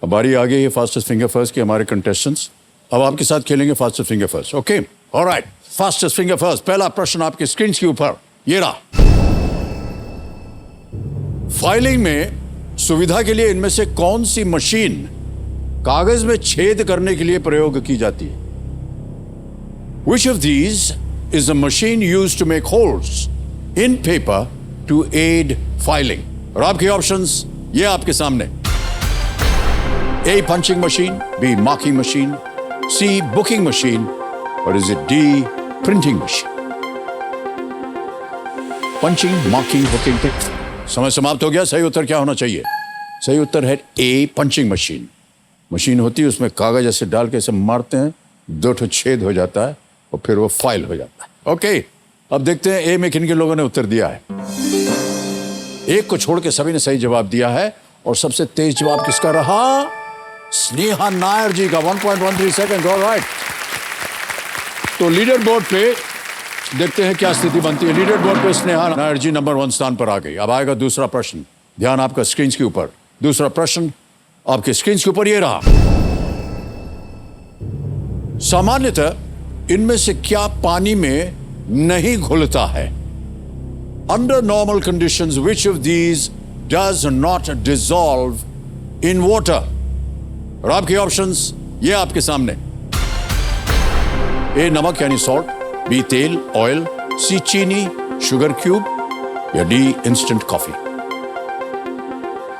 अब बारी आ गई है फास्टेस्ट फिंगर फर्स्ट की हमारे कंटेस्टेंट्स। अब आपके साथ खेलेंगे fastest finger first. Okay, alright, fastest finger first. पहला प्रश्न आपके स्क्रीन के ऊपर ये रहा। फाइलिंग में सुविधा के लिए इनमें से कौन सी मशीन कागज में छेद करने के लिए प्रयोग की जाती है? Which of these is a machine used to make holes in paper to aid filing? और आपके ऑप्शंस ये आपके सामने। A punching machine, B marking machine, C booking machine, or is it D printing machine? Punching, marking, booking, समय समाप्त हो गया। सही उत्तर क्या होना चाहिए? सही उत्तर है A punching machine। मशीन होती है, उसमें कागज ऐसे डाल के ऐसे मारते हैं, 2 ठो छेद हो जाता है और फिर वो फाइल हो जाता है। ओके, अब देखते हैं ए में किन किन लोगों ने उत्तर दिया है। एक को छोड़ के सभी ने सही जवाब दिया है और सबसे तेज जवाब किसका रहा? स्नेहा नायर जी का 1.13 सेकंड। ऑलराइट, तो लीडर बोर्ड पे देखते हैं क्या स्थिति बनती है। लीडर बोर्ड पे स्नेहा नायर जी नंबर 1 स्थान पर आ गई। अब आएगा दूसरा प्रश्न। ध्यान आपका स्क्रीन के ऊपर। दूसरा प्रश्न आपके स्क्रीन के ऊपर ये रहा। सामान्यतः इनमें से क्या पानी में नहीं घुलता है? Under normal conditions which of these does not dissolve in water? और आपके ऑप्शंस ये आपके सामने। ए नमक यानी सॉल्ट, बी तेल ऑयल, सी चीनी शुगर क्यूब, या डी इंस्टेंट कॉफी।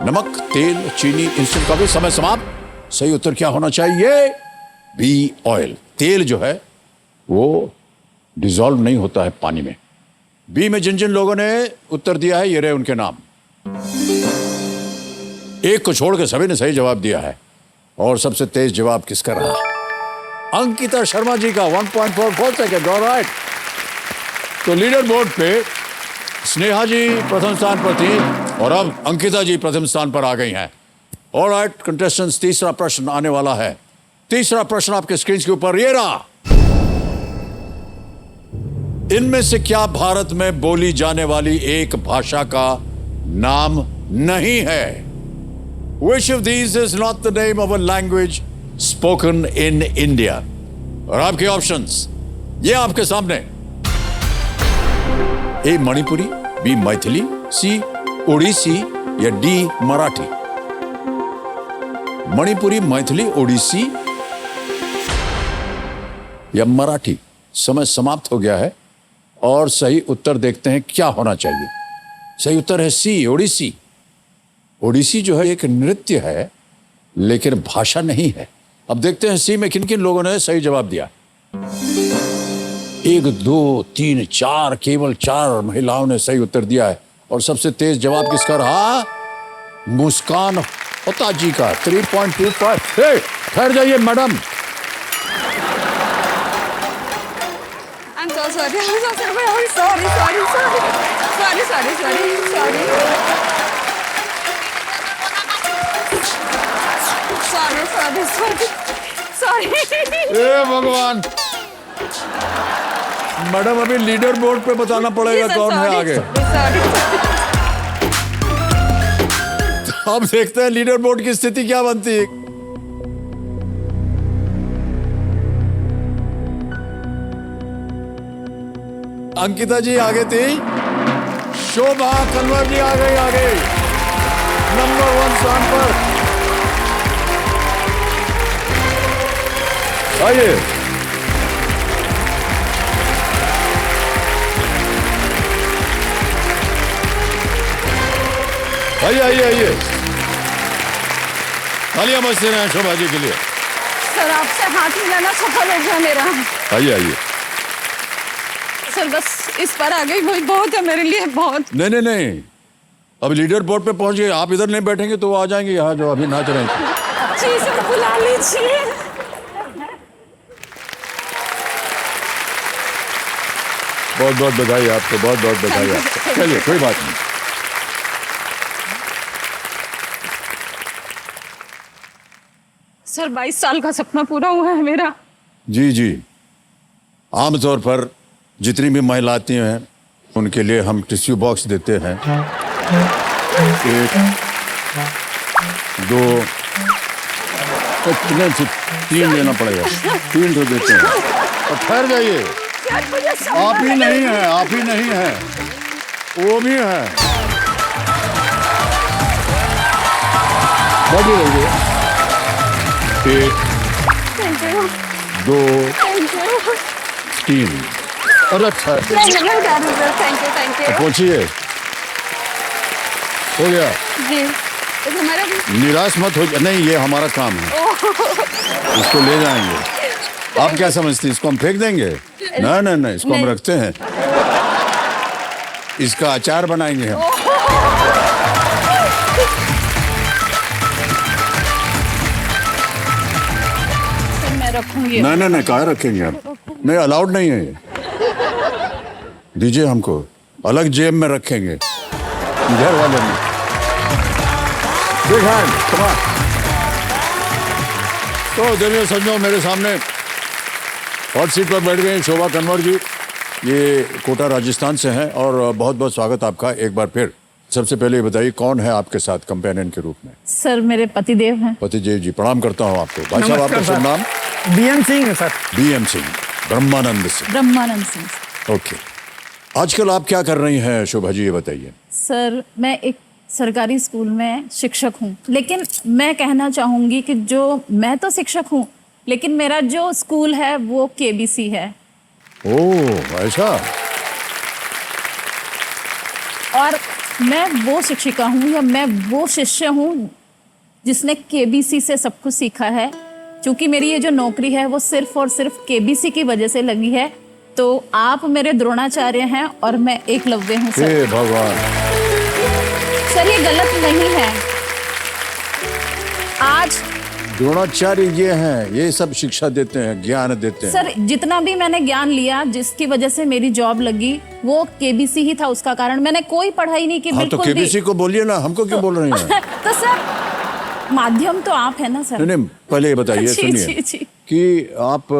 नमक, तेल, चीनी, इंस्टेंट कॉफी। समय समाप्त। सही उत्तर क्या होना चाहिए? B oil. तेल जो है वो डिसॉल्व नहीं होता है पानी में। बी में जिन जिन लोगों ने उत्तर दिया है ये रहे उनके नाम। एक को छोड़ के सभी ने सही जवाब दिया है और सबसे तेज जवाब किसका रहा? अंकिता शर्मा जी का 1.44 सेकेंड। ऑलराइट, तो लीडर बोर्ड पे स्नेहा जी प्रथम स्थान पर थी और अब अंकिता जी प्रथम स्थान पर आ गई हैं। ऑलराइट कंटेस्टेंट्स, तीसरा प्रश्न आने वाला है। तीसरा प्रश्न आपके स्क्रीन के ऊपर ये रहा। इनमें से क्या भारत में बोली जाने वाली एक भाषा का नाम नहीं है? Which of these is not the name of a language spoken in India? और आपके ऑप्शंस ये आपके सामने। ए मणिपुरी, बी मैथिली, सी ओडिसी, या डी मराठी। मणिपुरी, मैथिली, ओडिसी या मराठी। समय समाप्त हो गया है और सही उत्तर देखते हैं क्या होना चाहिए। सही उत्तर है सी ओडिसी। ओडिसी जो है एक नृत्य है लेकिन भाषा नहीं है। अब देखते हैं सी में किन किन लोगों ने सही जवाब दिया। 1 2 3 4, केवल 4 महिलाओं ने सही उत्तर दिया है और सबसे तेज जवाब किसका रहा? मुस्कान होता जी का 3.25। ठहर जाइए मैडम। सॉरी। ए भगवान, मैडम अभी लीडर बोर्ड पे बताना पड़ेगा कौन है आगे। अब देखते हैं लीडर बोर्ड की स्थिति क्या बनती है। अंकिता जी आगे थी, शोभा कन्वर जी आ गई नंबर 1 स्थान पर। आइए, आइए। तालियां बजते रहे शोभा जी के लिए। सर आपसे हाथ मिलाना सफल हो गया मेरा। आइए। सर बस इस पर आ गई वही बहुत है मेरे लिए, बहुत। नहीं, अब लीडर बोर्ड पे पहुंच गए। आप इधर नहीं बैठेंगे तो वो आ जाएंगे यहाँ जो अभी नाच रहे हैं। जी सर, बुला लीजिए। बहुत बधाई आपको, बहुत बधाई आपको। चलिए कोई बात नहीं। सर 22 साल का सपना पूरा हुआ है मेरा। जी, आमतौर पर जितनी भी महिलाएं आती हैं उनके लिए हम टिश्यू बॉक्स देते हैं। 1 2 इतने 3 देना पड़ेगा, 3 तो देते हैं। और ठहर जाइए, सर मुझे आप ही नहीं है, आप ही नहीं है, वो भी है। बढ़ी रहिए। 1 थैंक यू 2 थैंक यू 3। अरे अच्छा, थैंक यू पहुंचिए, हो गया। जी हमारा निराश मत हो, नहीं ये हमारा काम है, इसको ले जाएंगे। आप क्या समझती हैं, इसको हम फेंक देंगे? ना ना ना, इसको हम नहीं। रखते हैं, इसका अचार बनाएंगे हम। सर मैं रखूंगी। नहीं नहीं नहीं, कहाँ रखेंगे हम? नहीं, अलाउड नहीं है ये। दीजिए हमको, अलग जेब में रखेंगे, इधर वाले में। Big hand, come on. तो देखिए सज्जनों, मेरे सामने हॉट सीट पर बैठ गए हैं शोभा कन्वर जी। ये कोटा राजस्थान से हैं और बहुत बहुत स्वागत आपका एक बार फिर। सबसे पहले ये बताइए, कौन है आपके साथ कंपेनियन के रूप में? सर मेरे पतिदेव हैं। पतिदेव जी, प्रणाम करता हूँ आपको। भाई साहब, आपका शुभ नाम? BM सिंह है सर। BM सिंह, ब्रह्मानंद सिंह। ब्रह्मानंद सिंह। ओके, आजकल आप क्या कर रही हैं शोभा जी, ये बताइए। सर मैं एक सरकारी स्कूल में शिक्षक हूँ, लेकिन मैं कहना चाहूँगी कि जो मैं तो शिक्षक हूँ, लेकिन मेरा जो स्कूल है वो KBC है। ओह ऐसा। और मैं वो शिक्षिका हूँ या मैं वो शिष्य हूँ जिसने KBC से सब कुछ सीखा है। क्योंकि मेरी ये जो नौकरी है वो सिर्फ और सिर्फ KBC की वजह से लगी है। तो आप मेरे द्रोणाचार्य हैं और मैं एकलव्य हूँ सर। हे भगवान। सर ये गलत नहीं है। आज द्रोणाचार्य ये हैं, ये सब शिक्षा देते हैं, ज्ञान देते हैं। सर जितना भी मैंने ज्ञान लिया, जिसकी वजह से मेरी जॉब लगी, वो KBC ही था उसका कारण। मैंने कोई पढ़ाई नहीं की, हाँ, तो बिल्कुल भी। KBC को बोलिए ना, हमको क्यों बोल रही हैं? तो सर माध्यम तो आप है ना सर। नहीं नहीं, पहले ये बताइए, जी, सुनिए जी, जी। कि आप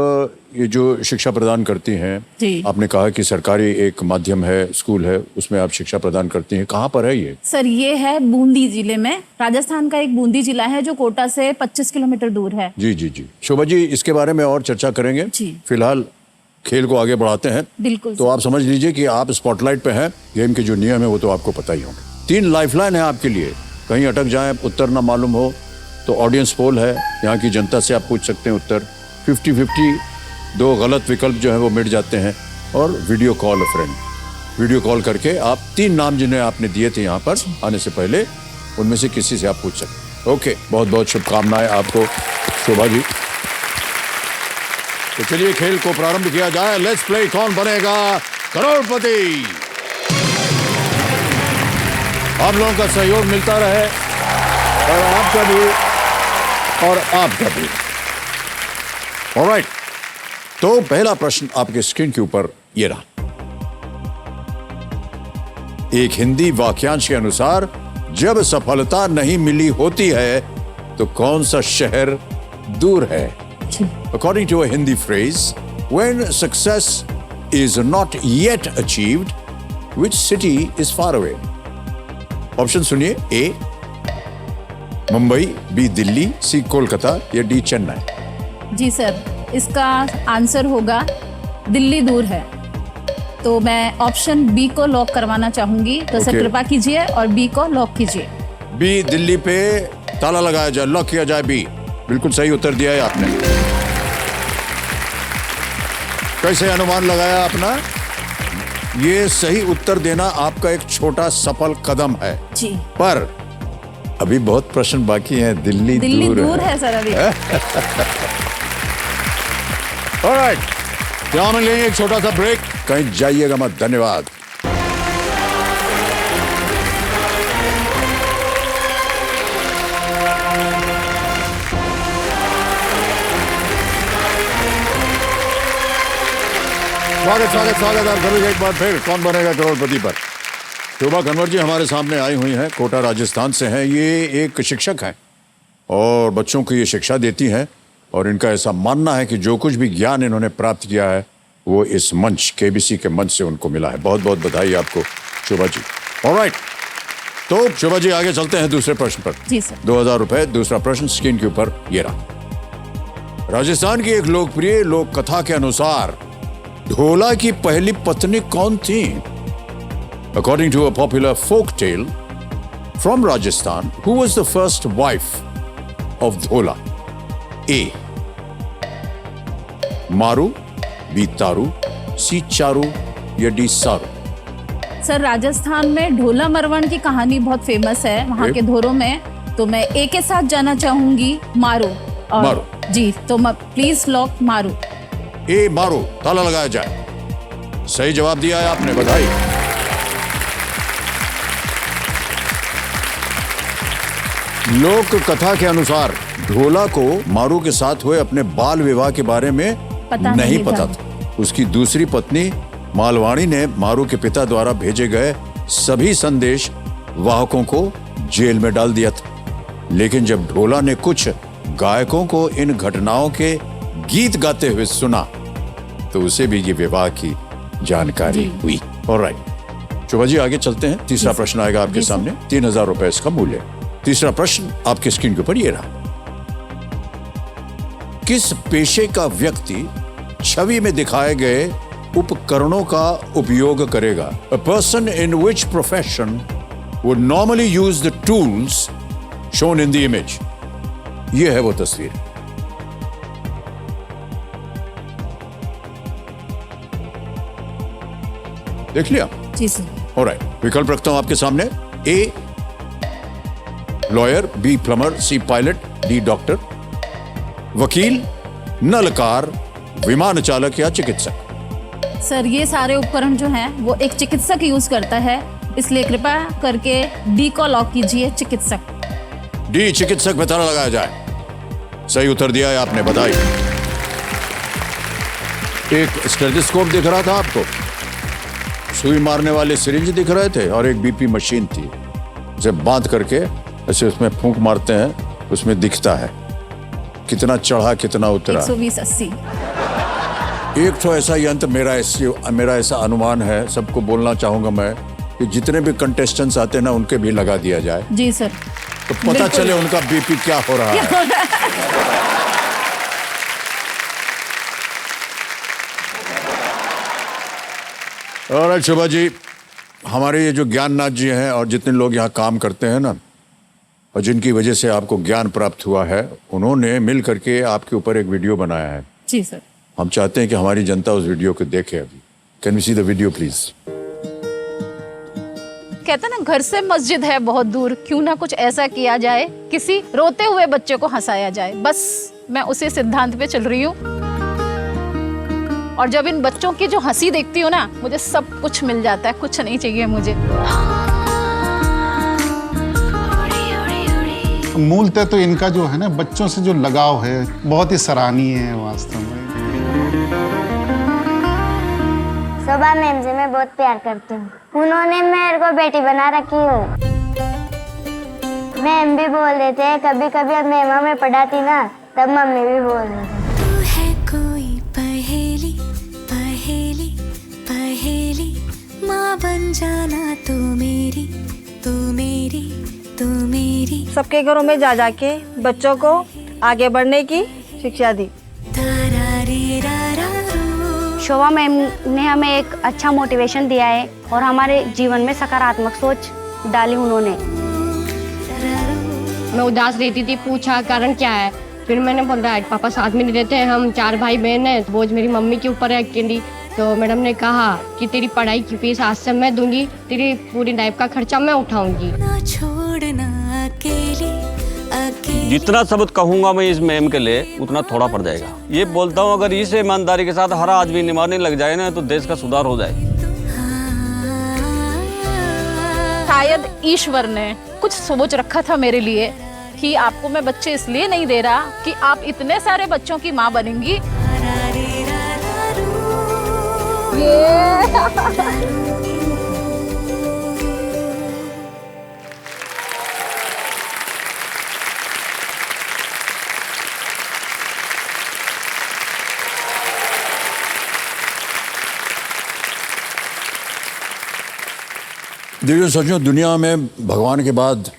ये जो शिक्षा प्रदान करती हैं, जी। आपने कहा कि सरकारी एक माध्यम है, स्कूल है, उसमें आप शिक्षा प्रदान करती हैं। कहाँ पर है ये? सर ये है बूंदी जिले में, राजस्थान का एक बूंदी जिला है जो कोटा से 25 किलोमीटर दूर है। जी जी जी। शोभा जी, इसके बारे में और चर्चा करेंगे। जी। फिलहाल खेल को आगे बढ़ाते हैं। बिल्कुल तो आप समझ लीजिए कि आप स्पॉटलाइट पे हैं। गेम के जो नियम है वो तो आपको पता ही होंगे। 3 लाइफलाइन है आपके लिए, कहीं अटक जाए, उत्तर ना मालूम हो तो ऑडियंस पोल है, यहाँ की जनता से आप पूछ सकते हैं उत्तर। 50-50, 2 गलत विकल्प जो है वो मिट जाते हैं। और वीडियो कॉल अ फ्रेंड, वीडियो कॉल करके आप 3 नाम जिन्हें आपने दिए थे यहाँ पर आने से पहले, उनमें से किसी से आप पूछ सकते हैं। ओके, बहुत बहुत शुभकामनाएं आपको शोभा जी। तो चलिए खेल को प्रारंभ किया जाए। लेट्स प्ले कौन बनेगा करोड़पति। आप लोगों का सहयोग मिलता रहे, और आपका भी और आपका भी। ऑलराइट, तो पहला प्रश्न आपके स्क्रीन के ऊपर ये रहा। एक हिंदी वाक्यांश के अनुसार, जब सफलता नहीं मिली होती है तो कौन सा शहर दूर है? According to a Hindi phrase, when success is not yet achieved, which city is far away? Option सुनिए। A Mumbai, B Delhi, C Kolkata या D चेन्नई। जी सर, इसका आंसर होगा दिल्ली दूर है। तो मैं ऑप्शन B को लॉक करवाना चाहूंगी। तो सर Okay. कृपा कीजिए और B को लॉक कीजिए। B दिल्ली पे ताला लगाया जाए, लॉक किया जाए B। बिल्कुल सही उत्तर दिया है आपने। कैसे अनुमान लगाया अपना? ये सही उत्तर देना आपका एक छोटा सफल कदम है, जी। पर अभी बहुत प्रश्न बाकी हैं। दिल्ली दूर है सर अभी। ऑलराइट, यहाँ में लेंगे एक छोटा सा ब्रेक, कहीं जाइएगा मत। धन्यवाद। स्वागत आप सभी का एक बार फिर कौन बनेगा करोड़पति पर। शोभा कन्वर जी हमारे सामने आई हुई हैं, कोटा राजस्थान से हैं। ये एक शिक्षक हैं और बच्चों को ये शिक्षा देती हैं, और इनका ऐसा मानना है कि जो कुछ भी ज्ञान इन्होंने प्राप्त किया है वो इस मंच, KBC के मंच से उनको मिला है। बहुत बहुत बधाई आपको शोभा जी। ऑलराइट, तो शोभा जी आगे चलते हैं दूसरे प्रश्न पर। जी सर। 2000 रुपए। दूसरा प्रश्न स्क्रीन के ऊपर ये रहा। राजस्थान की एक लोकप्रिय लोक कथा के अनुसार ढोला की पहली पत्नी कौन थी? According to a popular folk tale from Rajasthan, who was the first wife of Dhola? A. मारू, B. तारू, C. चारू या D. सारू? सर, राजस्थान में ढोला मरवण की कहानी बहुत फेमस है वहाँ के धोरों में, तो मैं ए के साथ जाना चाहूंगी, मारू। और मारू। जी, तो प्लीज लॉक मारू। ए मारू, ताला लगाया जाए। सही जवाब दिया है आपने, बधाई। लोक कथा के अनुसार ढोला को मारू के साथ हुए अपने बाल विवाह के बारे में नहीं पता था। उसकी दूसरी पत्नी मालवाणी ने मारू के पिता द्वारा भेजे गए सभी संदेश वाहकों को जेल में डाल दिया था। लेकिन जब ढोला ने कुछ गायकों को इन घटनाओं के गीत गाते हुए सुना तो उसे भी ये विवाह की जानकारी हुई। ऑलराइट, शोभा जी आगे चलते हैं। तीसरा प्रश्न आएगा आपके सामने, 3000 रुपए इसका मूल्य। तीसरा प्रश्न आपके स्क्रीन के ऊपर ये रहा। किस पेशे का व्यक्ति छवि में दिखाए गए उपकरणों का उपयोग करेगा? A person in which profession would normally use the tools shown in the image. ये है वो तस्वीर। देख लिया? जी सर। ऑलराइट, विकल्प रखता हूं आपके सामने। A lawyer, B plumber, C pilot, D doctor. वकील, नलकार, विमान चालक या चिकित्सक? सर, ये सारे उपकरण जो हैं वो एक चिकित्सक यूज करता है, इसलिए कृपया करके डी को लॉक कीजिए, चिकित्सक। डी चिकित्सक पे ताला लगाया जाए। सही उत्तर दिया है आपने, बधाई। एक स्टेथोस्कोप दिख रहा था आपको, सुई मारने वाले सिरिंज दिख रहे थे और एक बीपी मशीन थी। उसे बांध करके ऐसे उसमें फूंक मारते हैं, उसमें दिखता है कितना चढ़ा कितना उतरा। 120-80। एक तो ऐसा यंत्र मेरा ऐसा अनुमान है, सबको बोलना चाहूंगा मैं कि जितने भी कंटेस्टेंट्स आते हैं ना उनके भी लगा दिया जाए। जी सर। तो पता चले उनका बीपी क्या हो रहा है। और शोभा जी, हमारे ये जो ज्ञाननाथ जी हैं और जितने लोग यहाँ काम करते हैं ना, और जिनकी वजह से आपको ज्ञान प्राप्त हुआ है, उन्होंने मिल करके आपके ऊपर एक वीडियो बनाया है। जी सर। हम चाहते हैं कि हमारी जनता उस वीडियो को देखे अभी। Can we see the video please? कहते ना, घर से मस्जिद है बहुत दूर, क्यों ना कुछ ऐसा किया जाए, किसी रोते हुए बच्चे को हंसाया जाए। बस मैं उसी सिद्धांत पे चल रही हूँ, और जब इन बच्चों की जो हंसी देखती हूँ ना, मुझे सब कुछ मिल जाता है, कुछ नहीं चाहिए मुझे। मूलतः तो इनका जो है ना, बच्चों से जो लगाव है बहुत ही सराहनीय है वास्तव में। शोभा मैम से मैं बहुत प्यार करती हूँ, उन्होंने मेरे को बेटी बना रखी हो। मैम भी बोल देते हैं कभी कभी, अब मैम हमें पढ़ाती ना तब मम्मी भी बोल देते। तू है कोई पहेली पहेली पहेली, माँ बन जाना तू मेरी तू मेरी तू मेरी। सबके घरों में जा जाके बच्चों को आगे बढ़ने की शिक्षा दी। शोभा मैम ने हमें एक अच्छा मोटिवेशन दिया है और हमारे जीवन में सकारात्मक सोच डाली उन्होंने। मैं उदास रहती थी, पूछा कारण क्या है, फिर मैंने बोला पापा साथ में नहीं रहते हैं, हम 4 भाई बहन हैं, बोझ मेरी मम्मी के ऊपर है अकेली। तो मैडम ने कहा कि तेरी पढ़ाई की फीस आज से मैं दूंगी, तेरी पूरी लाइफ का खर्चा मैं उठाऊंगी। ना छोड़ना अकेली अकेली। जितना शब्द कहूंगा मैं इस मैम के लिए उतना थोड़ा पड़ जाएगा। ये बोलता हूँ अगर इस ईमानदारी के साथ हर आदमी निभाने लग जाए ना तो देश का सुधार हो जाए। शायद ईश्वर ने कुछ सोच रखा था मेरे लिए कि आपको मैं बच्चे इसलिए नहीं दे रहा कि आप इतने सारे बच्चों की माँ बनेंगी। देखिए सचियों, दुनिया में भगवान के बाद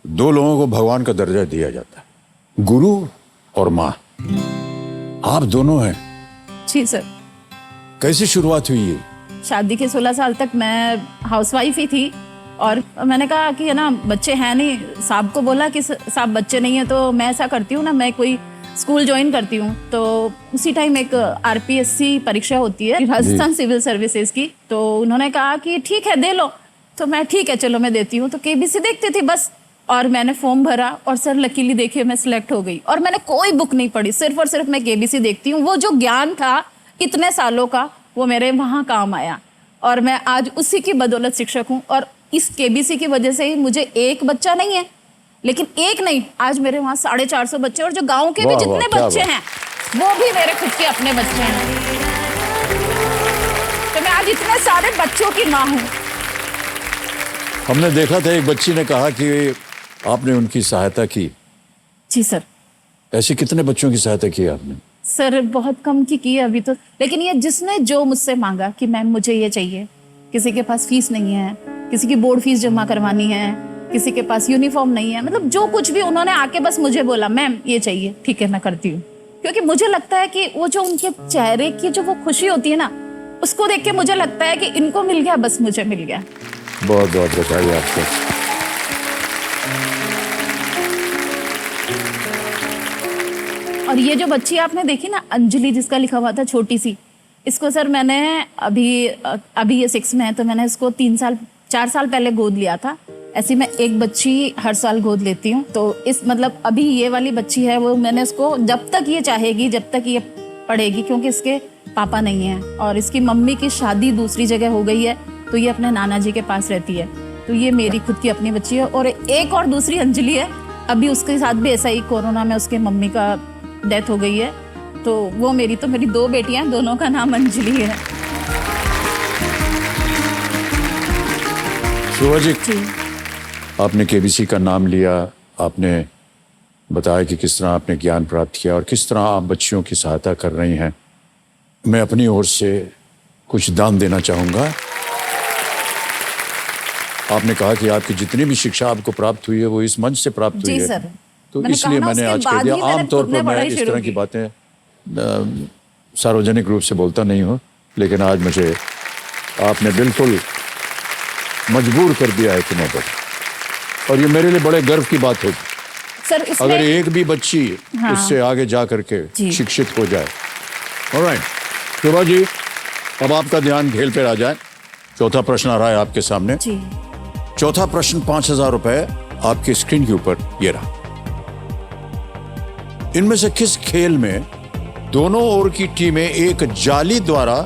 2 लोगों को भगवान का दर्जा दिया जाता है, गुरु और माँ। आप दोनों हैं? जी सर। कैसे शुरुआत हुई ये? शादी के 16 साल तक मैं हाउसवाइफ ही थी और मैंने कहा कि है ना बच्चे हैं नहीं, साहब को बोला कि साहब बच्चे नहीं है तो मैं ऐसा करती हूँ ना, मैं कोई स्कूल ज्वाइन करती हूँ। तो उसी टाइम एक आरपीएससी परीक्षा होती है राजस्थान सिविल सर्विसेज की, तो उन्होंने कहा कि ठीक है दे लो। तो मैं ठीक है चलो मैं देती हूँ। तो केबीसी देखती थी बस, और मैंने फॉर्म भरा और सर लकीली देखिए मैं सिलेक्ट हो गई। और मैंने कोई बुक नहीं पढ़ी, सिर्फ और सिर्फ मैं केबीसी देखती हूँ। वो जो ज्ञान था इतने सालों का वो मेरे वहाँ काम आया और मैं आज उसी की बदौलत शिक्षक हूँ। और इस केबीसी की वजह से ही मुझे एक बच्चा नहीं है, लेकिन एक नहीं, आज मेरे वहाँ 450 बच्चे, और जो गांव के भी वाह, जितने क्या बच्चे बात। हैं वो भी मेरे खुद के अपने बच्चे हैं। तो मैं आज इतने सारे बच्चों की माँ हूँ। हमने देखा था एक बच्ची ने कहा कि आपने उनकी सहायता की। जी सर। ऐसे कितने बच्चों की सहायता की आपने? सर बहुत कम की है अभी तो, लेकिन ये जिसने जो मुझसे मांगा कि मैम मुझे ये चाहिए, किसी के पास फीस नहीं है, किसी की बोर्ड फीस जमा करवानी है, किसी के पास यूनिफॉर्म नहीं है, मतलब जो कुछ भी उन्होंने आके बस मुझे बोला मैम ये चाहिए, ठीक है मैं करती हूँ। क्योंकि मुझे लगता है कि वो जो उनके चेहरे की जो वो खुशी होती है ना, उसको देख के मुझे लगता है कि इनको मिल गया बस मुझे मिल गया। बहुत बहुत बधाई आपको। और ये जो बच्ची आपने देखी ना अंजलि, जिसका लिखा हुआ था छोटी सी, इसको सर मैंने अभी ये 6 में है, तो मैंने इसको 4 साल पहले गोद लिया था। ऐसी मैं एक बच्ची हर साल गोद लेती हूँ। तो इस मतलब अभी ये वाली बच्ची है वो मैंने इसको जब तक ये चाहेगी, जब तक ये पढ़ेगी, क्योंकि इसके पापा नहीं है और इसकी मम्मी की शादी दूसरी जगह हो गई है, तो ये अपने नाना जी के पास रहती है। तो ये मेरी खुद की अपनी बच्ची है। और एक और दूसरी अंजलि है, अभी उसके साथ भी ऐसा ही कोरोना में उसके मम्मी का डेथ हो गई है। तो वो मेरी 2 बेटियां, दोनों का नाम अंजलि है। शोभा जी, आपने केबीसी का नाम लिया, आपने बताया कि किस तरह आपने ज्ञान प्राप्त किया और किस तरह आप बच्चियों की सहायता कर रही हैं। मैं अपनी ओर से कुछ दान देना चाहूँगा। आपने कहा कि आपकी जितनी भी शिक्षा आपको प्राप्त हुई है वो इस मंच से प्राप्त हुई जी है। सर। तो मैंने इसलिए कहा ना, मैंने उसके आज कह बाद दिया। ही मैंने आमतौर खुद ने पर मैं पढ़ाई इस शुरू तरह की की। बातें सार्वजनिक रूप से बोलता नहीं हूँ, लेकिन आज मुझे आपने बिल्कुल मजबूर कर दिया है तुम्हें पर, और ये मेरे लिए बड़े गर्व की बात होगी सर इसमें अगर एक भी बच्ची हाँ। उससे आगे जा करके जी। शिक्षित हो जाए। ऑलराइट शोभा जी, अब आपका ध्यान खेल पे आ जाए। चौथा प्रश्न आ रहा है आपके सामने। जी। चौथा प्रश्न 5,000 रुपए आपकी स्क्रीन के ऊपर ये रहा। इनमें से किस खेल में दोनों ओर की टीमें एक जाली द्वारा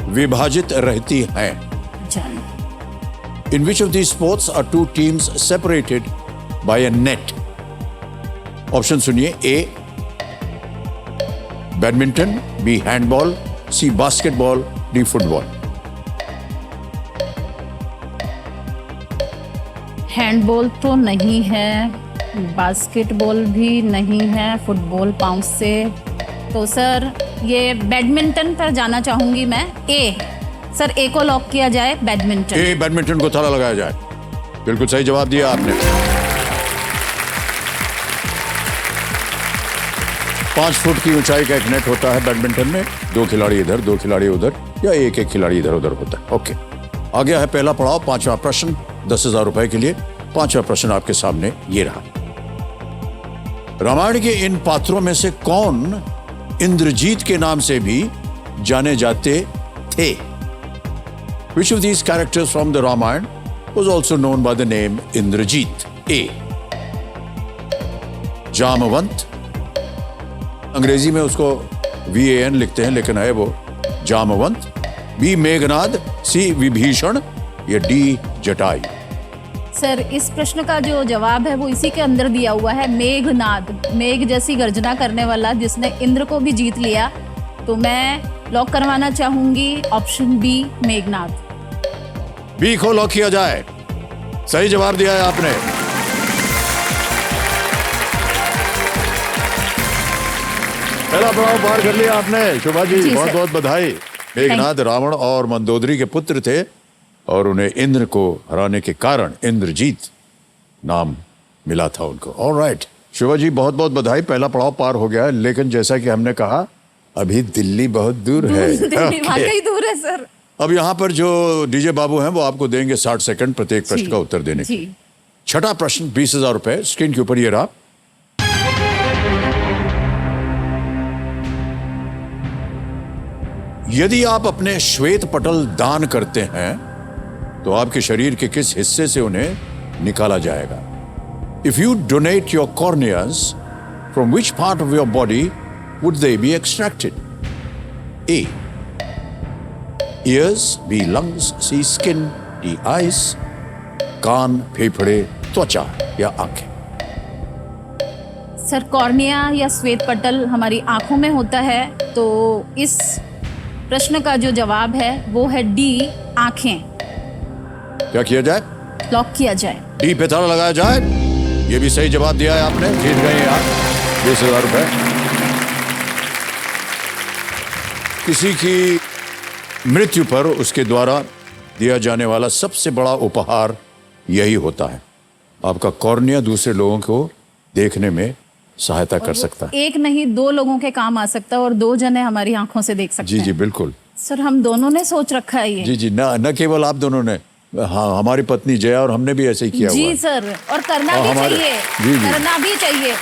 विभाजित रहती हैं? जान। In which of these sports are two teams separated by a net? Option सुनिए। A badminton, B handball, C basketball, D football. Handball तो नहीं है, बास्केटबॉल भी नहीं है, फुटबॉल पाँव से। तो सर ये बैडमिंटन पर जाना चाहूंगी मैं। ए सर, ए को लॉक किया जाए, बैडमिंटन। ए बैडमिंटन को ताला लगाया जाए। बिल्कुल सही जवाब दिया आपने। 5 फुट की ऊंचाई का एक नेट होता है बैडमिंटन में। 2 खिलाड़ी इधर, 2 खिलाड़ी उधर, या एक खिलाड़ी इधर उधर होता है। ओके, आ गया है पहला पड़ाव, 5वां प्रश्न 10,000 रुपए के लिए। 5वां प्रश्न आपके सामने ये रहा। रामायण के इन पात्रों में से कौन इंद्रजीत के नाम से भी जाने जाते थे? Which of these characters from the Ramayana was also known by the name Indrajit? A. Jamwant, अंग्रेजी में उसको VAN लिखते हैं लेकिन है वो जामवंत। बी मेघनाद, सी विभीषण, या डी जटायु। सर इस प्रश्न का जो जवाब है वो इसी के अंदर दिया हुआ है, मेघनाद। मेघ जैसी गर्जना करने वाला जिसने इंद्र को भी जीत लिया। तो मैं लॉक करवाना चाहूंगी ऑप्शन बी, मेघनाद। बी को लॉक किया जाए। सही जवाब दिया है आपने। पहला पड़ाव पार कर लिया आपने। शोभा जी, जी, बहुत सर। बहुत बधाई। मेघनाद रावण और मंदोदरी के पुत्र थे और उन्हें इंद्र को हराने के कारण इंद्रजीत नाम मिला था उनको। ऑलराइट शोभा जी, बहुत बहुत बधाई। पहला पड़ाव पार हो गया है, लेकिन जैसा कि हमने कहा अभी दिल्ली बहुत दूर है। दिल्ली Okay. वाकई दूर है सर। अब यहाँ पर जो डीजे बाबू हैं वो आपको देंगे 60 सेकंड प्रत्येक प्रश्न जी, का उत्तर देने के। जी। छठा प्रश्न 20,000 रुपए स्क्रीन के ऊपर ये रहा। यदि आप अपने श्वेत पटल दान करते हैं तो आपके शरीर के किस हिस्से से उन्हें निकाला जाएगा? If you donate your corneas from which part of your body would they be extracted? A ears, B lungs, C skin, D eyes, कान, फेफड़े, त्वचा या आंखें। सर कॉर्निया या श्वेत पटल हमारी आंखों में होता है, तो इस प्रश्न का जो जवाब है वो है डी, आंखें। क्या किया जाए? लॉक किया जाए। डी पे ताला लगाया जाए। ये भी सही जवाब दिया है आपने, जीत गए आप 20,000 रुपए। किसी की मृत्यु पर उसके द्वारा दिया जाने वाला सबसे बड़ा उपहार यही होता है। आपका कॉर्निया दूसरे लोगों को देखने में सहायता कर सकता है। एक नहीं 2 लोगों के काम आ सकता है और 2 जने हमारी आंखों से देख सकते जी हैं। जी बिल्कुल। सर हम दोनों ने सोच रखा है ये। जी जी, न केवल आप दोनों ने, हाँ हमारी पत्नी जया और हमने भी ऐसे ही किया हुआ जी है। सर, और करना और भी हमारे- चाहिए। जी, जी। करना भी चाहिए।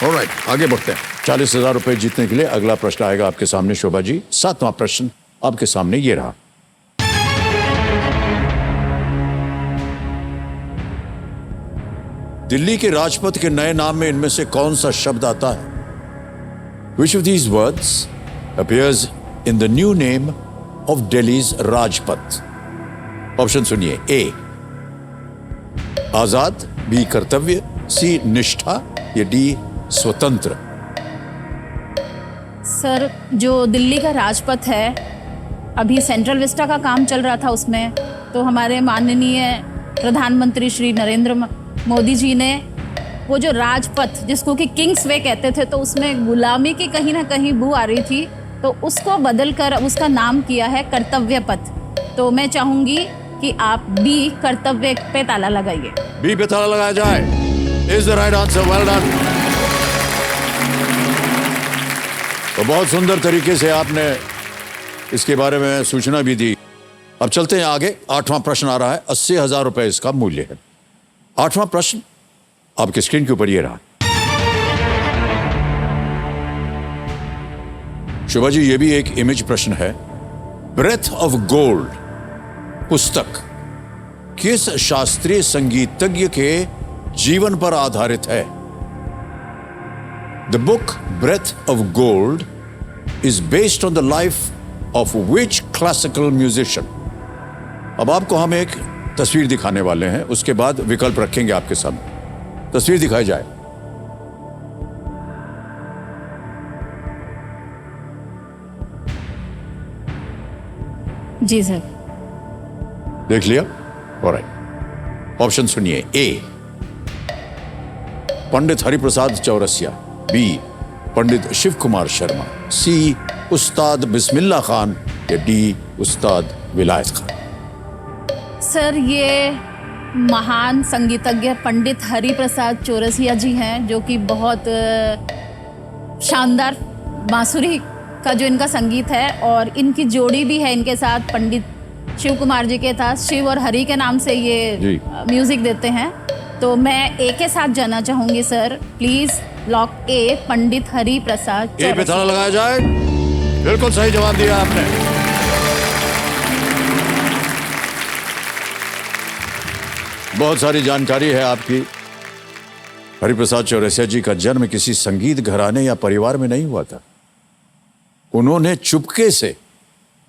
ऑलराइट, आगे बढ़ते हैं। 40,000 रुपए जीतने के लिए अगला प्रश्न आएगा आपके सामने शोभा जी। 7वां प्रश्न आपके सामने ये रहा। दिल्ली के राजपथ के नए नाम में इनमें से कौन सा शब्द आता है? Which of these words appears in the new name of Delhi's Rajpath? Option सुनिए। ए आजाद, बी कर्तव्य, सी निष्ठा या डी स्वतंत्र। सर जो दिल्ली का राजपथ है, अभी सेंट्रल विस्टा का काम चल रहा था उसमें, तो हमारे माननीय प्रधानमंत्री श्री नरेंद्र मोदी जी ने वो जो राजपथ जिसको कि किंग्स वे कहते थे, तो उसमें गुलामी की कहीं ना कहीं बू आ रही थी, तो उसको बदलकर उसका नाम किया है कर्तव्य पथ। तो मैं चाहूंगी कि आप बी कर्तव्य पे ताला लगाइए। बी पे ताला लगाया जाए। Is the right answer, well done. तो बहुत सुंदर तरीके से आपने इसके बारे में सूचना भी दी। अब चलते हैं आगे। 8वां प्रश्न आ रहा है। 80,000 रुपए इसका मूल्य है। 8वां प्रश्न आपके स्क्रीन के ऊपर ये रहा। शोभा जी, ये भी एक इमेज प्रश्न है। ब्रेथ ऑफ गोल्ड पुस्तक किस शास्त्रीय संगीतज्ञ के जीवन पर आधारित है? The book breath of gold is based on the life of which classical musician? अब आपको हम एक तस्वीर दिखाने वाले हैं, उसके बाद विकल्प रखेंगे आपके सामने। तस्वीर दिखाई जाए। जी सर। देख लिया? ऑलराइट, ऑप्शन सुनिए। ए पंडित हरिप्रसाद चौरसिया, बी पंडित शिव कुमार शर्मा, सी उस्ताद बिस्मिल्लाह खान या डी उस्ताद विलायत खान। सर ये महान संगीतज्ञ पंडित हरिप्रसाद चौरसिया जी हैं, जो कि बहुत शानदार बांसुरी का जो इनका संगीत है, और इनकी जोड़ी भी है इनके साथ पंडित शिव कुमार जी के साथ। शिव और हरि के नाम से ये म्यूजिक देते हैं। तो मैं ए के साथ जाना चाहूंगी सर, प्लीज लॉक ए, पंडित हरिप्रसाद। ए पे ताला लगाया जाए। बिल्कुल सही जवाब दिया आपने। बहुत सारी जानकारी है आपकी। हरिप्रसाद चौरसिया जी का जन्म किसी संगीत घराने या परिवार में नहीं हुआ था। उन्होंने चुपके से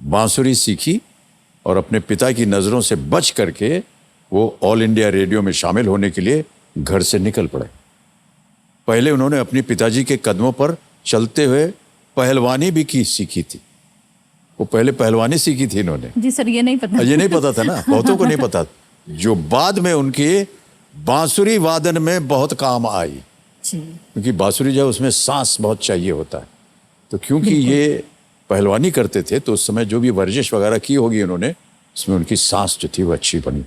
बांसुरी सीखी और अपने पिता की नजरों से बच करके वो ऑल इंडिया रेडियो में शामिल होने के लिए घर से निकल पड़े। पहले उन्होंने अपने पिताजी के कदमों पर चलते हुए पहलवानी भी की सीखी थी। वो पहले पहलवानी सीखी थी इन्होंने। जी सर, ये नहीं पता। ये नहीं पता था ना, बहुतों को नहीं पता, जो बाद में उनके बांसुरी वादन में बहुत काम आई। क्योंकि बांसुरी जो उसमें सांस बहुत चाहिए होता है, तो क्योंकि ये पहलवानी करते थे तो उस समय जो भी वर्जिश वगैरह की होगी उन्होंने, उसमें उनकी सांस जो थी वो अच्छी बनी।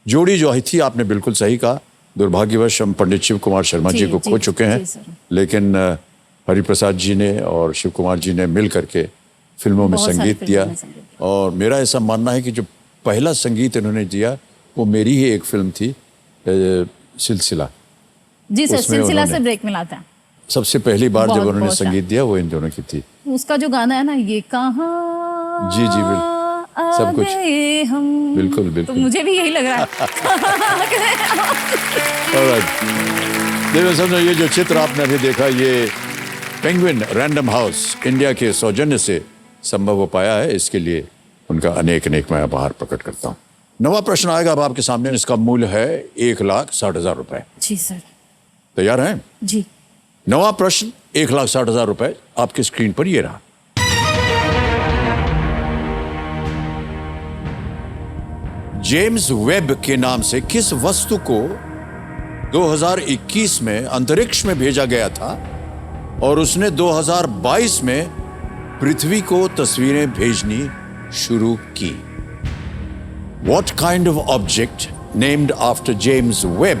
जोड़ी जो थी आपने बिल्कुल सही कहा। दुर्भाग्यवश हम पंडित शिव कुमार शर्मा जी को खो चुके हैं, लेकिन हरिप्रसाद जी ने और शिव कुमार जी ने मिल करके फिल्मों में बहुत सारी संगीत दिया। फिल्मों में संगीत और मेरा ऐसा मानना है कि जो पहला संगीत इन्होंने दिया वो मेरी ही एक फिल्म थी, सिलसिला। जी सर, उसमें सिलसिला से उन्होंने- ब्रेक मिला था। सबसे पहली बार जब बहुत- उन्होंने बहुत संगीत दिया वो इन दोनों की थी। उसका जो गाना है ना, ये कहाँ जी, जी, बिल्कुल। सब कुछ। गए हम। बिल्कुल, तो बिल्कुल। मुझे भी यही लग रहा है। देखो समझो, ये जो चित्र आपने अभी देखा ये पेंगुइन रैंडम हाउस इंडिया के सौजन्य से संभव हो पाया है। इसके लिए उनका अनेक अनेक मैं आभार प्रकट करता हूँ। नवा प्रश्न आएगा अब आपके सामने। इसका मूल्य है 1,60,000 रुपए। जी सर। तैयार हैं? जी। नवा प्रश्न 1,60,000 रुपए आपकी स्क्रीन पर ये रहा। जेम्स वेब के नाम से किस वस्तु को 2021 में अंतरिक्ष में भेजा गया था और उसने 2022 में पृथ्वी को तस्वीरें भेजनी शुरू की? What kind of object named after James Webb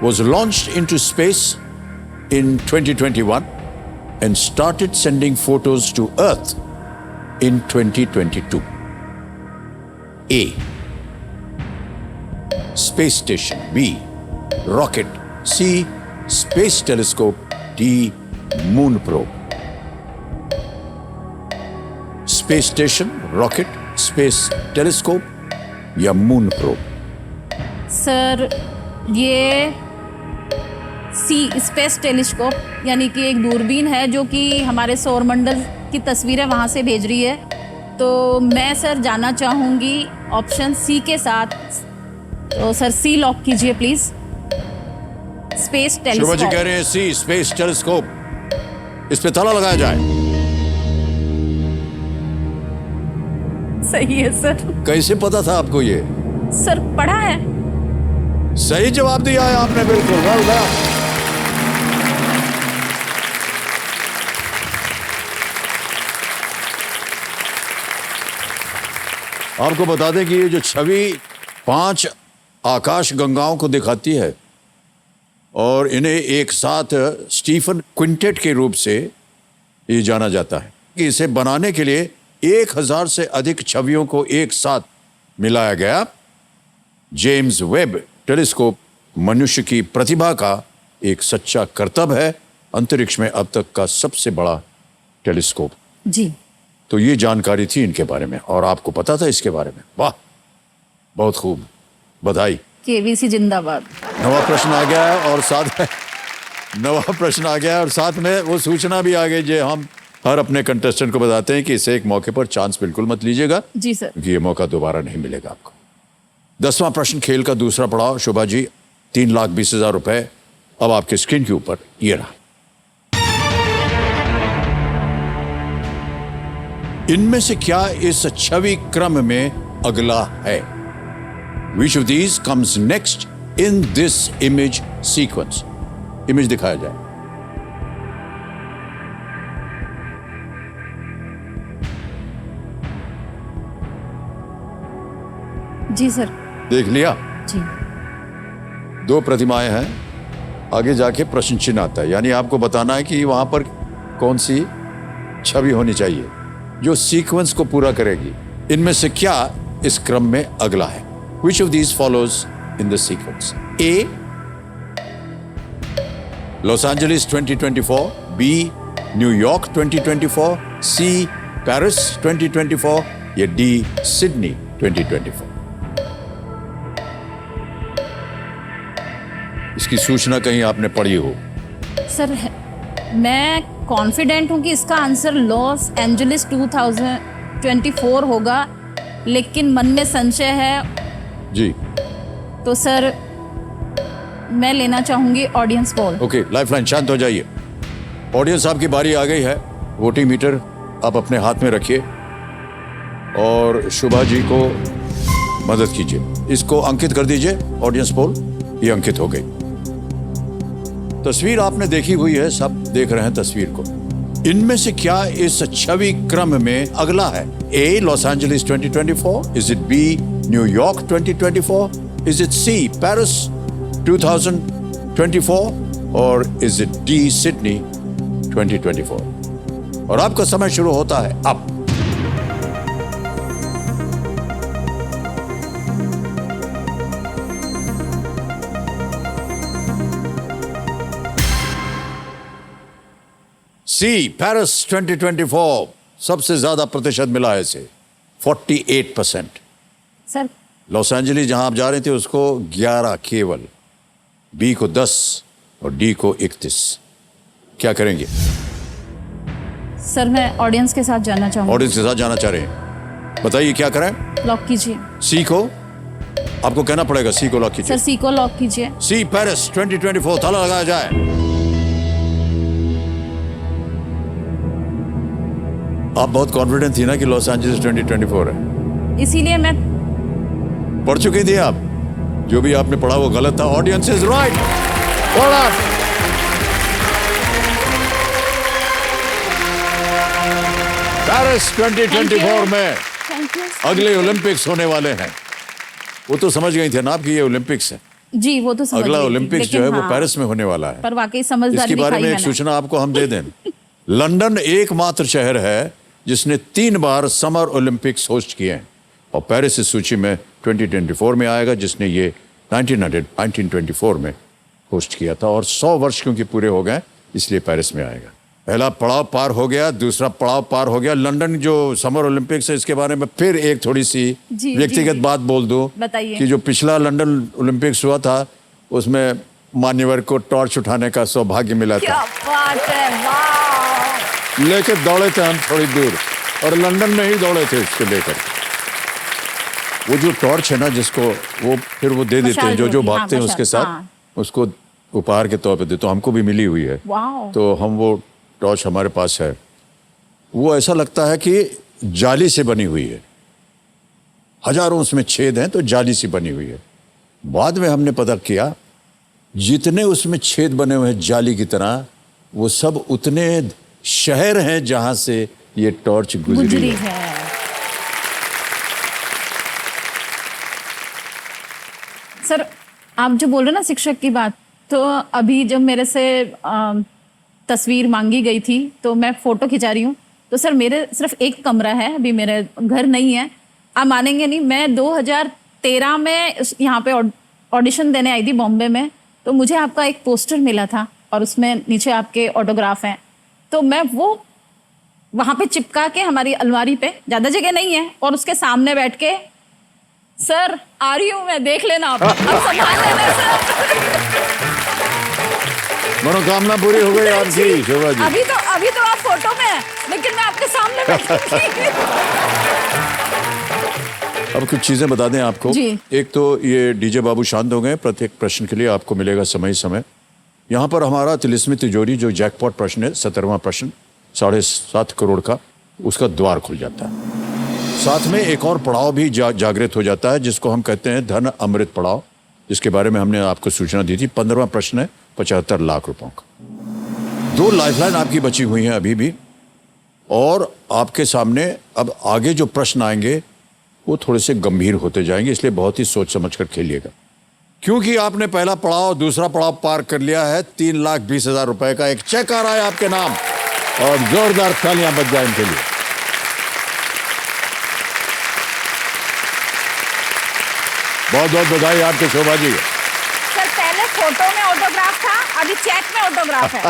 was launched into space in 2021 and started sending photos to Earth in 2022? A. Space Station. B. Rocket. C. Space Telescope. D. Moon Probe. Space Station, Rocket, Space Telescope या Moon Probe? Sir ये सी space telescope यानी कि एक दूरबीन है जो कि हमारे सौरमंडल की तस्वीरें वहाँ से भेज रही है। तो मैं सर जाना चाहूँगी ऑप्शन सी के साथ। तो सर सी लॉक कीजिए please. Space Shobha ji telescope. कह रहे हैं सी स्पेस टेलीस्कोप। इस पे ताला लगाया जाए। सही है सर। कैसे पता था आपको ये? सर पढ़ा है। सही जवाब दिया है आपने, बिल्कुल। Well done. आपको बता दें कि ये जो छवि 5 आकाश गंगाओं को दिखाती है और इन्हें एक साथ स्टीफन क्विंटेट के रूप से ये जाना जाता है कि इसे बनाने के लिए 1000 से अधिक छवियों को एक साथ मिलाया गया। जेम्स वेब टेलीस्कोप मनुष्य की प्रतिभा का एक सच्चा करतब है। अंतरिक्ष में अब तक का सबसे बड़ा टेलीस्कोप। जी। तो ये जानकारी थी इनके बारे में और आपको पता था इसके बारे में। वाह, बहुत खूब, बधाई। केबीसी जिंदाबाद। नवा प्रश्न आ गया है और साथ में नवा प्रश्न आ गया है और साथ में वो सूचना भी आ गई जो हम हर अपने कंटेस्टेंट को बताते हैं कि इसे एक मौके पर चांस बिल्कुल मत लीजिएगा, जी सर। क्योंकि ये मौका दोबारा नहीं मिलेगा आपको। 10वां प्रश्न खेल का दूसरा पड़ाव। शोभा जी, 3,20,000 रुपए अब आपके स्क्रीन के ऊपर ये रहा। इनमें से क्या इस छवि क्रम में अगला है? Which of these comes next in this image sequence? Image दिखाया जाए। जी सर। देख लिया? जी। 2 प्रतिमाएं हैं। आगे जाके प्रश्न चिन्ह आता है, यानी आपको बताना है कि वहां पर कौन सी छवि होनी चाहिए जो सीक्वेंस को पूरा करेगी। इनमें से क्या इस क्रम में अगला है? Which of these follows in the sequence? A. Los Angeles 2024. B. New York 2024. C. Paris 2024. या D. Sydney 2024? इसकी सूचना कहीं आपने पढ़ी हो? सर मैं कॉन्फिडेंट हूँ कि इसका आंसर लॉस एंजलिस 2024 होगा, लेकिन मन में संशय है। जी। तो सर मैं लेना चाहूंगी ऑडियंस पोल। ओके, लाइफलाइन शांत हो जाइए। ऑडियंस आपकी बारी आ गई है। वोटिंग मीटर आप अपने हाथ में रखिए और शुभा जी को मदद कीजिए। इसको अंकित कर दीजिए। ऑडियंस पोल ये अंकित हो गई। तस्वीर आपने देखी हुई है, सब देख रहे हैं तस्वीर को। इनमें से क्या इस छवि क्रम में अगला है? A. Los Angeles 2024. Is it B. New York 2024? Is it C. Paris 2024? Or is it D. Sydney 2024 और आपका समय शुरू होता है अब। सी पेरिस 2024 सबसे ज्यादा प्रतिशत मिला है इसे 48%। सर लॉस एंजलिस जहां आप जा रहे थे उसको 11 केवल, बी को 10 और डी को 31। क्या करेंगे? सर मैं ऑडियंस के साथ जाना चाहूँगी। ऑडियंस के साथ जाना चाह रहे हैं, बताइए क्या करें? लॉक कीजिए। सी को आपको कहना पड़ेगा, सी को लॉक कीजिए। सर सी को लॉक कीजिए। सी पेरिस 2024 ताला लगाया जाए। आप बहुत कॉन्फिडेंट थी ना कि लॉस एंजलिस 2024 है, इसीलिए मैं पढ़ चुकी थी आप। जो भी आपने पढ़ा वो गलत था। Audience is right. पेरिस 2024 में थैंक यू। अगले ओलंपिक्स होने वाले हैं। वो तो समझ गई थी ना आप कि ये ओलंपिक्स है। जी वो तो समझ अगला गई थी, ओलंपिक्स लेकिन जो है वो हाँ, पेरिस में होने वाला है। पर वाकई समझदारी इसके बारे दिखाई में एक मैंने। सूचना आपको हम दे दें। लंदन एकमात्र शहर है जिसने 3 बार समर ओलंपिक्स होस्ट किए हैं और पेरिस इस सूची में 2024 में आएगा, जिसने ये 1924 में होस्ट किया था और 100 वर्ष क्योंकि पूरे हो गए इसलिए पेरिस में आएगा। पहला पड़ाव पार हो गया, दूसरा पड़ाव पार हो गया। लंदन जो समर ओलंपिक्स है इसके बारे में फिर एक थोड़ी सी जी, व्यक्तिगत जी। बात बोल दूं बताइए। कि जो पिछला लंदन ओलंपिक्स हुआ था उसमें मान्यवर को टॉर्च उठाने का सौभाग्य मिला क्या था। बात है, वाह। लेके दौड़े थे हम थोड़ी दूर और लंदन में ही दौड़े थे उसको लेकर। वो जो टॉर्च है ना जिसको वो फिर वो दे देते हैं जो जो मशाल भागते हैं होती, उसके हाँ, साथ, उसको उपहार के तौर पे देते। तो हमको भी मिली हुई है, वाह। तो हम वो टॉर्च हमारे पास है। वो ऐसा लगता है कि जाली से बनी हुई है, हजारों उसमें छेद हैं तो जाली से बनी हुई है। बाद में हमने पता किया जितने उसमें छेद बने हुए हैं जाली की तरह, वो सब उतने शहर हैं जहां से ये टॉर्च गुजरी है। है। सर आप जो बोल रहे हैं ना शिक्षक की बात, तो अभी जब मेरे से तस्वीर मांगी गई थी तो मैं फोटो खिंचा रही हूँ, तो सर मेरे सिर्फ एक कमरा है, अभी मेरे घर नहीं है। आप मानेंगे नहीं, मैं 2013 में यहाँ पे ऑडिशन देने आई थी बॉम्बे में, तो मुझे आपका एक पोस्टर मिला था और उसमें नीचे आपके ऑटोग्राफ हैं। तो मैं वो वहाँ पे चिपका के हमारी अलमारी पे, ज़्यादा जगह नहीं है, और उसके सामने बैठ के, सर आ रही हूँ मैं, देख लेना आप संभाल लेना सर। मनोकामना पूरी हो गई आपकी शोभा जी। अभी तो आप फोटो में हैं, लेकिन मैं आपके सामने बैठूंगी। अब कुछ चीजें बता दें आपको। जी। एक तो ये डीजे बाबू शांत हो गए, प्रत्येक प्रश्न के लिए आपको मिलेगा समय समय। यहाँ पर हमारा तिलिस्मी तिजोरी जो जैकपॉट प्रश्न है, 17वां प्रश्न 7.5 करोड़ का, उसका द्वार खुल जाता है। साथ में एक और पड़ाव भी जागृत हो जाता है जिसको हम कहते हैं धन अमृत पड़ाव, जिसके बारे में हमने आपको सूचना दी थी। 15वां प्रश्न है 75 लाख रुपयों का। 2 लाइफलाइन आपकी बची हुई हैं अभी भी, और आपके सामने अब आगे जो प्रश्न आएंगे वो थोड़े से गंभीर होते जाएंगे, इसलिए बहुत ही सोच समझ कर खेलिएगा। क्योंकि आपने पहला पड़ाव, दूसरा पड़ाव पार कर लिया है। 3,20,000 रुपए का एक चेक आ रहा है आपके नाम, और जोरदार तालियां बज जाए इनके लिए। बहुत बहुत बधाई आपके शोभा जी। सर पहले फोटो में ऑटोग्राफ था, अभी चेक में ऑटोग्राफ है।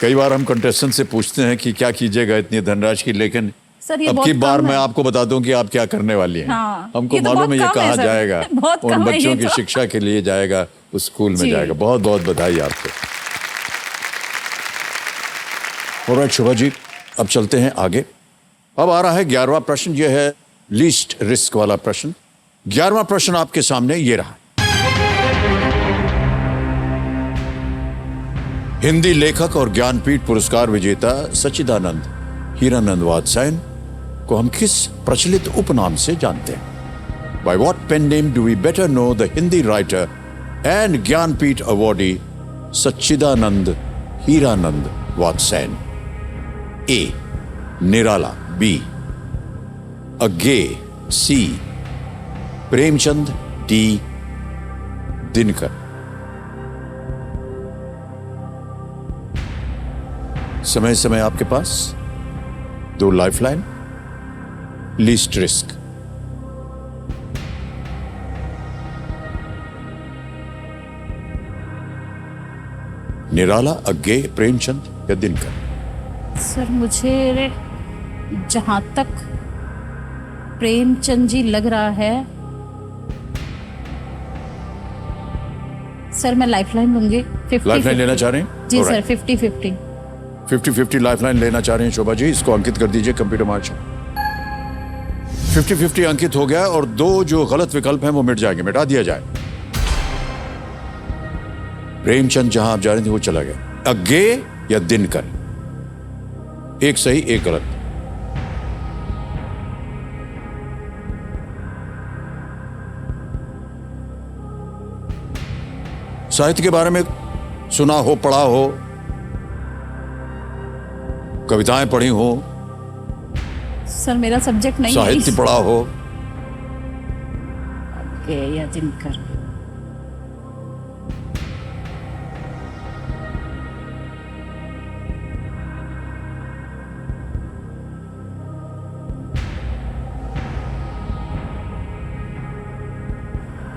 कई बार हम कंटेस्टेंट से पूछते हैं कि क्या कीजिएगा इतनी धनराशि की, लेकिन सर ये अब बहुत की बार कम मैं है। आपको बता दूं कि आप क्या करने वाली हैं। हाँ, हमको ये तो मालूम है बहुत ये कम है कहाँ सर। जाएगा, बहुत उन कम है बच्चों ये की तो। शिक्षा के लिए जाएगा, उस स्कूल में जी। जाएगा। बहुत बहुत बधाई आपको। ऑलराइट शोभा जी, अब चलते हैं आगे। अब आ रहा है 11वां प्रश्न। यह है लीस्ट रिस्क वाला प्रश्न। 11वां प्रश्न आपके सामने ये रहा। हिंदी लेखक और ज्ञानपीठ पुरस्कार विजेता सच्चिदानंद हीरानंद वात्स्यायन को हम किस प्रचलित उपनाम से जानते हैं? By what pen name do we better know the Hindi writer and Jnanpith awardee Sachchidanand Hiranand Vatsyayan? A. Nirala, B. Agyeya, C. Premchand, D. Dinkar. समय समय आपके पास 2 लाइफलाइन, लीस्ट रिस्क। निराला, अज्ञेय, प्रेमचंद या दिनकर? सर मुझे जहां तक प्रेमचंद जी लग रहा है, सर मैं लाइफलाइन लूंगी। 50-50। लाइफलाइन लेना चाह रहे हैं? जी Alright. सर 50-50। 50-50 लाइफलाइन लेना चाह रहे हैं शोभा जी। इसको अंकित कर दीजिए कंप्यूटर मार्च। 50-50 अंकित हो गया और 2 जो गलत विकल्प हैं वो मिट जाएंगे, मिटा दिया जाए। प्रेमचंद जहां आप जा रहे थे वो चला गया। अज्ञेय या दिनकर? 1 सही 1 गलत। साहित्य के बारे में सुना हो, पढ़ा हो, कविताएं पढ़ी हो, सर मेरा सब्जेक्ट नहीं है। साहित्य पढ़ा हो? अज्ञेय या दिनकर?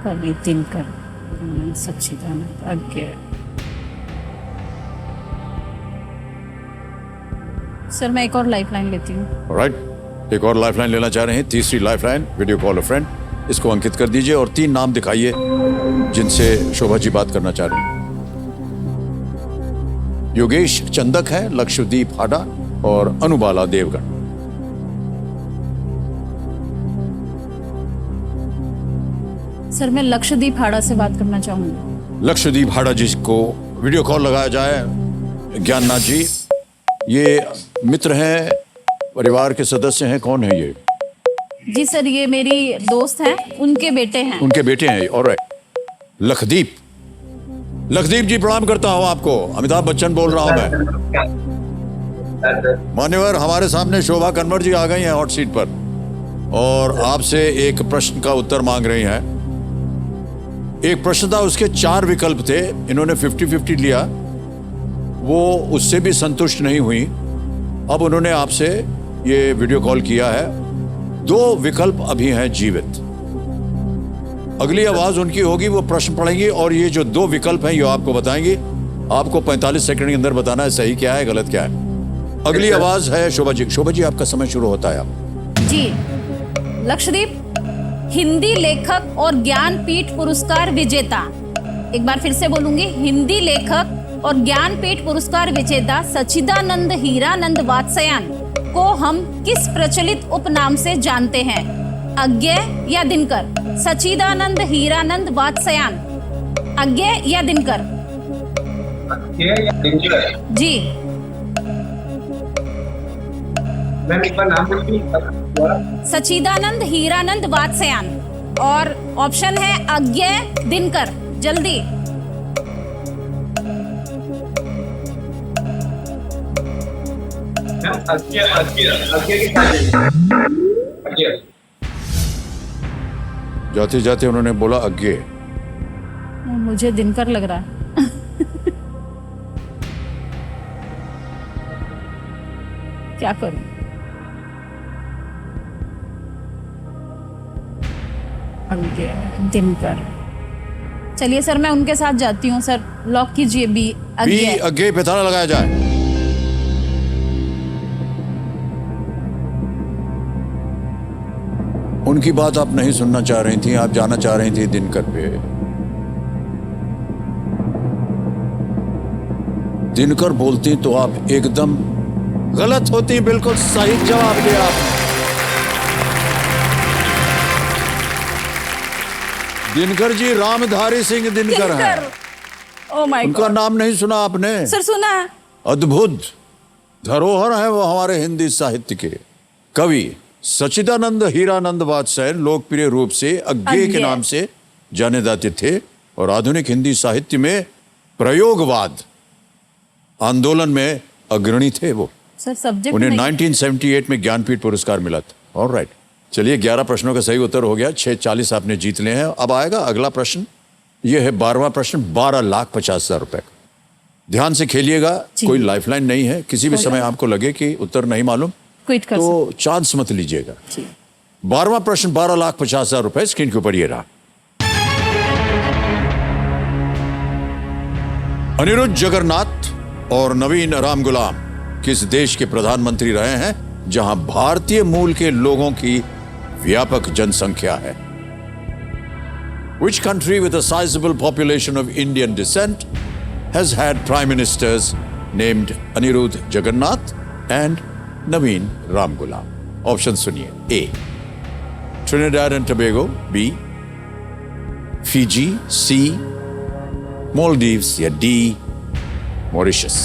कवि दिनकर, सच्चिदानंद, अज्ञेय। सर मैं एक और लाइफलाइन लेती हूँ। राइट, एक और लाइफलाइन लेना चाह रहे हैं। तीसरी लाइफलाइन, वीडियो कॉल अ फ्रेंड। इसको अंकित कर दीजिए और 3 नाम दिखाइए जिनसे शोभा जी बात करना चाह रहे हैं। योगेश चंदक है, लक्षदीप हाडा और अनुबाला देवगन। सर मैं लक्षदीप हाड़ा से बात करना चाहूंगी। लक्षदीप हाडा जी को वीडियो कॉल लगाया जाए। ज्ञाननाथ जी, ये मित्र हैं, परिवार के सदस्य हैं, कौन है ये? जी सर ये मेरी दोस्त हैं, उनके बेटे हैं। उनके बेटे हैं। ऑलराइट। लक्षदीप, लक्षदीप जी प्रणाम करता हूं आपको। अमिताभ बच्चन बोल रहा हूं मैं। मान्यवर, हमारे सामने शोभा कन्वर जी आ गई हैं हॉट सीट पर और आपसे एक प्रश्न का उत्तर मांग रही हैं। एक प्रश्न था, उसके 4 विकल्प थे, इन्होंने 50-50 लिया, वो उससे भी संतुष्ट नहीं हुई। अब उन्होंने आपसे ये वीडियो कॉल किया है। 2 विकल्प अभी हैं जीवित। अगली आवाज उनकी होगी, वो प्रश्न पढ़ेंगी और ये जो 2 विकल्प हैं ये आपको बताएंगी। आपको 45 सेकंड के अंदर बताना है सही क्या है, गलत क्या है। अगली आवाज है शोभा जी। शोभा जी आपका समय शुरू होता है। आप जी। लक्षदीप, हिंदी लेखक और ज्ञानपीठ पुरस्कार विजेता, एक बार फिर से बोलूंगी, हिंदी लेखक और ज्ञानपीठ पुरस्कार विजेता सच्चिदानंद हीरानंद वात्स्यायन को हम किस प्रचलित उपनाम से जानते हैं? अज्ञेय या दिनकर? सच्चिदानंद हीरानंद वात्स्यायन, अज्ञेय या दिनकर? अज्ञेय या दिनकर? जी। मैम एक बार नाम बोलिए। सच्चिदानंद हीरानंद वात्स्यायन और ऑप्शन है अज्ञेय, दिनकर। जल्दी। मैम अज्ञेय, अज्ञेय, अज्ञेय के साथ अज्ञेय। जाते जाते उन्होंने बोला अज्ञेय। मुझे दिनकर लग रहा है। क्या करूं? अज्ञेय, दिनकर। चलिए सर मैं उनके साथ जाती हूँ। सर लॉक कीजिए बी, अज्ञेय। अज्ञेय पे ताला लगाया जाए। उनकी बात आप नहीं सुनना चाह रही थी, आप जाना चाह रही थी दिनकर पे। दिनकर बोलती तो आप एकदम गलत होती। बिल्कुल सही जवाब दिया आप। दिनकर जी रामधारी सिंह दिनकर है। ओह माय उनका गॉड। नाम नहीं सुना आपने? सर सुना है। अद्भुत धरोहर है वो हमारे हिंदी साहित्य के। कवि सच्चिदानंद हीरानंद वात्स्यायन लोकप्रिय रूप से अज्ञेय के नाम से जाने जाते थे और आधुनिक हिंदी साहित्य में प्रयोगवाद आंदोलन में अग्रणी थे वो। सर सब्जेक्ट उन्हें नहीं। 1978 में ज्ञानपीठ पुरस्कार मिला था। ऑलराइट, चलिए 11 प्रश्नों का सही उत्तर हो गया। 640 आपने जीत लिए हैं। अब आएगा अगला प्रश्न। यह है 12वां प्रश्न, 12,50,000 रुपए का। ध्यान से खेलिएगा, कोई लाइफलाइन नहीं है। किसी भी समय आपको लगे कि उत्तर नहीं मालूम क्विट कर तो चांस मत लीजिएगा। 12वां प्रश्न 12,50,000 रुपए स्क्रीन के ऊपर ये रहा। अनिरुद्ध जगन्नाथ और नवीन रामगुलाम किस देश के प्रधानमंत्री रहे हैं जहां भारतीय मूल के लोगों की व्यापक जनसंख्या है? Which country with a sizable population of Indian descent has had prime ministers named Anirudh Jagannath and Naveen Ramgoolam? Option सुनिए। A. Trinidad and Tobago, B. Fiji, C. Maldives या D. Mauritius।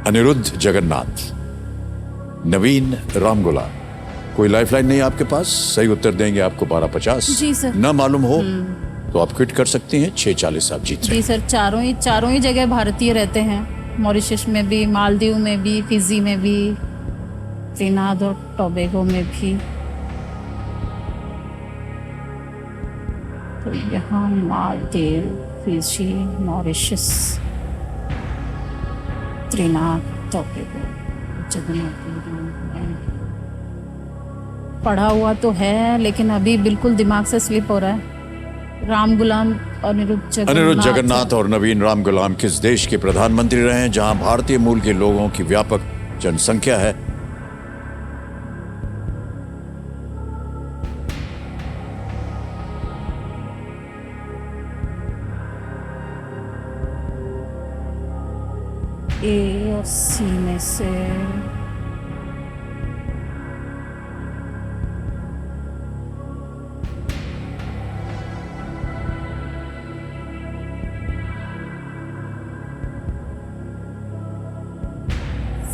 अनिरुद्ध जगन्नाथ, नवीन रामगुलाम, कोई लाइफलाइन नहीं आपके पास? सही उत्तर देंगे आपको 12,50। जी sir. न मालूम हो तो आप क्विट कर सकती हैं। 6,40 आप जीत रहे जी सर, चारों ही जगह भारतीय रहते हैं। मॉरिशस में भी, मालदीव में भी, फिजी में भी, त्रिनाद और टोबैगो में भी। तो यहाँ Maldives, Fiji, Mauritius, त्रिनाद, Tobago, Jagannath. पढ़ा हुआ तो है लेकिन अभी बिल्कुल दिमाग से स्लिप हो रहा है। रामगुलाम, अनिरुद्ध जगन्नाथ और नवीन रामगुलाम किस देश के प्रधानमंत्री रहे हैं जहां भारतीय मूल के लोगों की व्यापक जनसंख्या है? ए और सी में से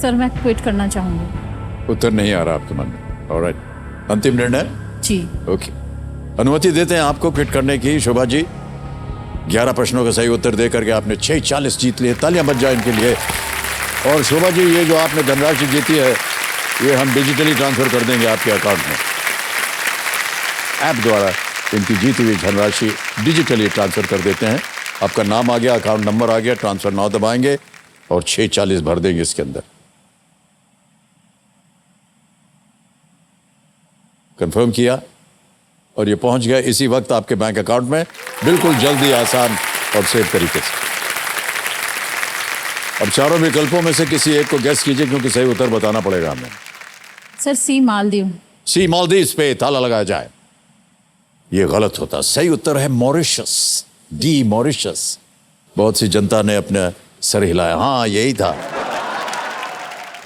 सर मैं क्विट करना चाहूंगी। उत्तर नहीं आ रहा आपके मन में? ऑलराइट, अंतिम निर्णय? जी ओके, अनुमति देते हैं आपको क्विट करने की। शोभा जी, 11 प्रश्नों का सही उत्तर देकर के आपने 6,40 जीत लिए। तालियां बज जाए इनके लिए। और शोभा जी, ये जो आपने धनराशि जीती है ये हम डिजिटली ट्रांसफर कर देंगे आपके अकाउंट में। ऐप द्वारा इनकी जीती हुई धनराशि डिजिटली ट्रांसफर कर देते हैं। आपका नाम आ गया, अकाउंट नंबर आ गया, ट्रांसफर नाउ दबाएंगे और 6,40 भर देंगे इसके अंदर। कंफर्म किया और ये पहुंच गया इसी वक्त आपके बैंक अकाउंट में, बिल्कुल जल्दी, आसान और सेफ तरीके से। अब चारों विकल्पों में से किसी एक को गेस कीजिए क्योंकि सही उत्तर बताना पड़ेगा हमें। सर सी मालदीव। सी मालदीव्स पे ताला लगाया जाए। ये गलत होता, सही उत्तर है मॉरिशस, डी मॉरिशस। बहुत सी जनता ने अपना सर हिलाया, हाँ यही था।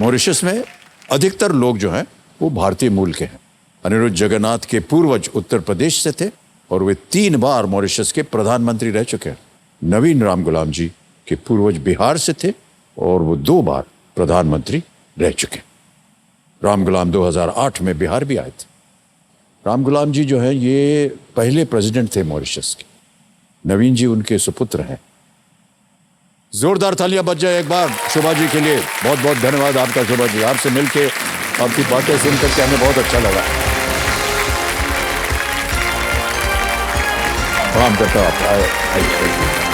मॉरिशस में अधिकतर लोग जो हैं वो भारतीय मूल के हैं। अनिरुद्ध जगन्नाथ के पूर्वज उत्तर प्रदेश से थे और वे 3 बार मॉरिशस के प्रधानमंत्री रह चुके हैं। नवीन रामगुलाम जी के पूर्वज बिहार से थे और वो 2 बार प्रधानमंत्री रह चुके। रामगुलाम 2008 में बिहार भी आए थे। रामगुलाम जी जो है ये पहले प्रेसिडेंट थे मॉरिशस के। नवीन जी उनके सुपुत्र हैं। जोरदार तालियां बज जाए एक बार शोभा जी के लिए। बहुत बहुत धन्यवाद आपका शोभा जी। आपसे मिलके, आपकी बातें सुनकर के हमें बहुत अच्छा लगा। प्रणाम करता हूँ।